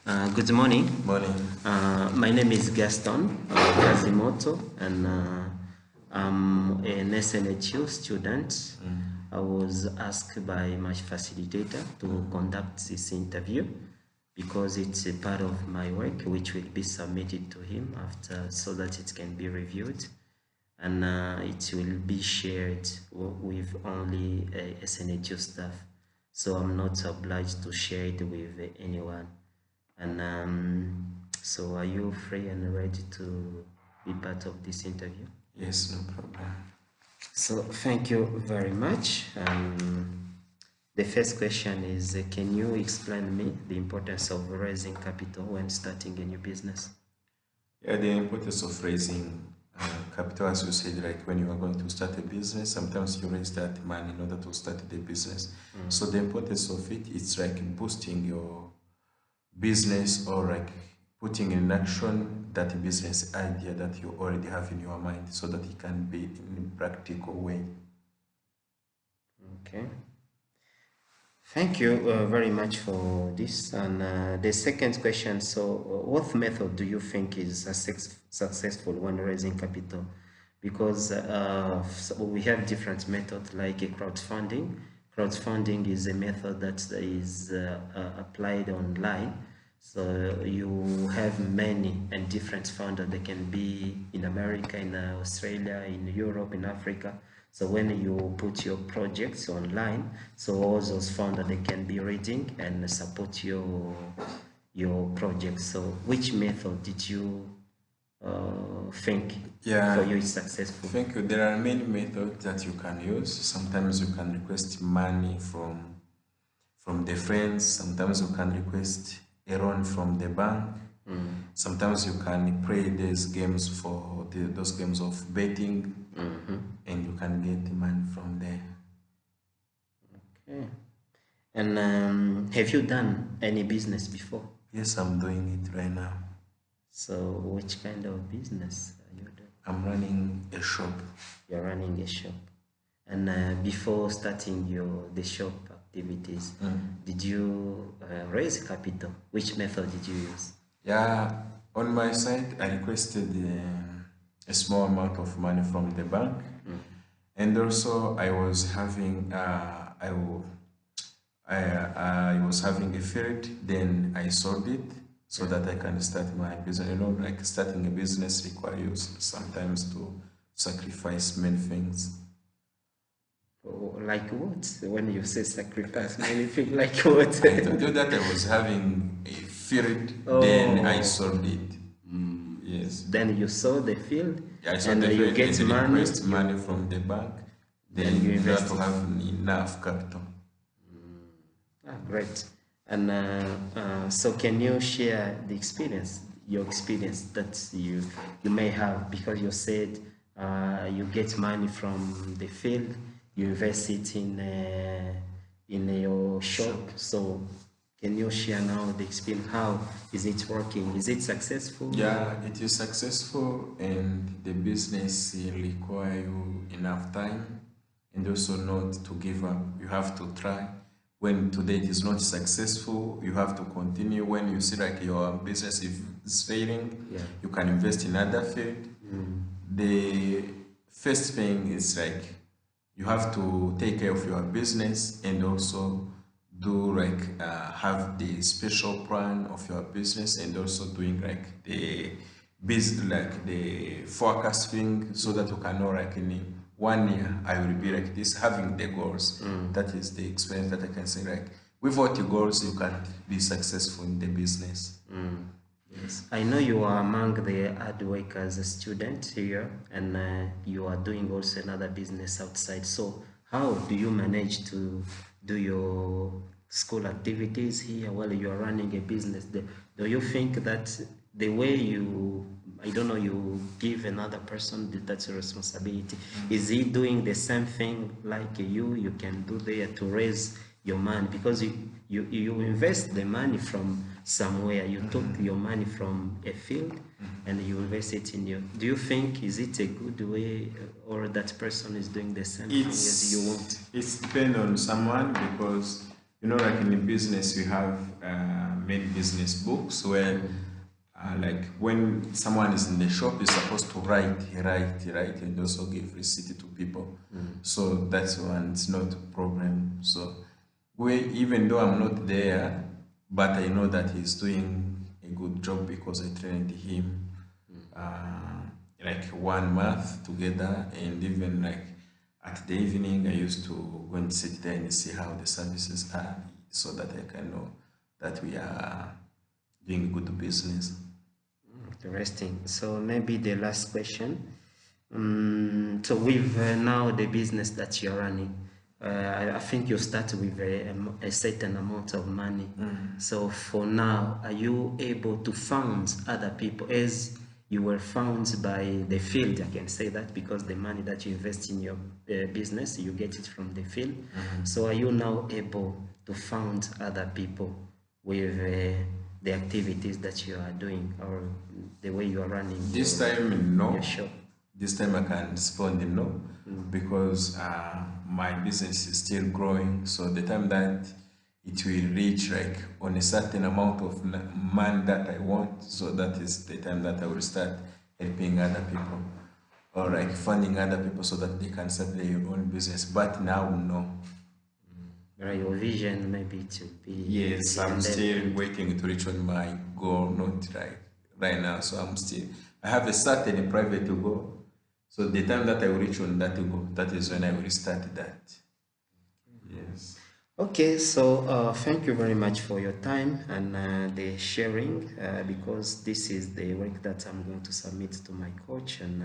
Good morning. Morning. My name is Gaston Kazimoto, and I'm an SNHU student. I was asked by my facilitator to conduct this interview because it's a part of my work which will be submitted to him after so that it can be reviewed, and it will be shared with only SNHU staff. So I'm not obliged to share it with anyone. And so are you free and ready to be part of this interview? Yes, no problem. So thank you very much. The first question is, can you explain me the importance of raising capital when starting a new business? Yeah, the importance of raising capital, as you said, like when you are going to start a business, sometimes you raise that money in order to start the business. So the importance of it, it's like boosting your business or like putting in action that business idea that you already have in your mind so that it can be in a practical way. Okay. Thank you very much for this. And the second question, so what method do you think is successful when raising capital? Because so we have different methods like a crowdfunding. Crowdfunding is a method that is applied online. So you have many and different funders. They can be in America, in Australia, in Europe, in Africa. So when you put your projects online, so all those funders, they can be reading and support your project. So which method did you think for you is successful? Thank you. There are many methods that you can use. Sometimes you can request money from the friends. Sometimes you can request a loan from the bank. Sometimes you can play these games for those games of betting, and you can get money from there. Okay. And have you done any business before? Yes, I'm doing it right now. So which kind of business are you doing? I'm running a shop. You're running a shop. And before starting the shop activities, did you raise capital? Which method did you use? Yeah, on my side, I requested a small amount of money from the bank, and also I was having I was having a field. Then I sold it so that I can start my business. You know, like starting a business requires sometimes to sacrifice many things. Oh, like what? When you say sacrifice, anything like what? I told you that I was having a field, then I sold it. Yes. Then you sold the field, Yeah, I sold and the you field get and money. request money from the bank. Then you you have invest to it. have enough capital. Great. And so can you share the experience, your experience that you may have, because you said you get money from the field, you invest it in your shop. So can you share now the experience? How is it working? Is it successful? Yeah, it is successful, and the business require you enough time and also not to give up. You have to try. When today it is not successful, you have to continue. When you see like your business is failing, you can invest in other field. The first thing is like you have to take care of your business and also do like have the special plan of your business and also doing like the like the forecasting so that you can know like in 1 year I will be like this, having the goals. That is the experience that I can say, like without your goals you can't be successful in the business. Yes, I know you are among the hard workers, a student here, and you are doing also another business outside. So, how do you manage to do your school activities here while you are running a business? Do you think that the way you, I don't know, you give another person that's a responsibility, is he doing the same thing like you can do there to raise your money? Because you invest the money from somewhere, you took your money from a field and you invest it in you. Do you think is it a good way, or that person is doing the same thing as you want? It's depend on someone, because you know like in the business you have made business books where like when someone is in the shop, is supposed to write, and also give receipt to people. So that's one, it's not a problem. So even though I'm not there, but I know that he's doing a good job because I trained him like 1 month together, and even like at the evening I used to go and sit there and see how the services are, so that I can know that we are doing good business. Interesting. So maybe the last question. So with now the business that you're running, I think you start with a certain amount of money. So for now, are you able to fund other people as you were found by the field? I can say that because the money that you invest in your business, you get it from the field. So are you now able to fund other people with the activities that you are doing, or the way you are running This time, no. your shop? This time I can respond no, because my business is still growing. So the time that it will reach like on a certain amount of money that I want, so that is the time that I will start helping other people, or like funding other people so that they can start their own business. But now, no. Right, your vision maybe to be Yes, I'm still waiting to reach on my goal, not right now. So I have a certain private goal. So the time that I will reach on that goal, that is when I will start that. Yes. Okay, so thank you very much for your time and the sharing, because this is the work that I'm going to submit to my coach, and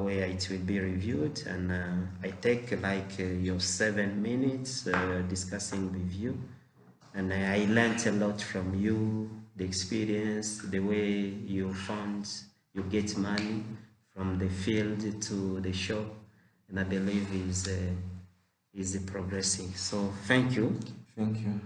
where it will be reviewed, and I take like your 7 minutes discussing with you, and I learned a lot from you, the experience, the way you you get money from the field to the shop, and I believe is progressing. So thank you. Thank you.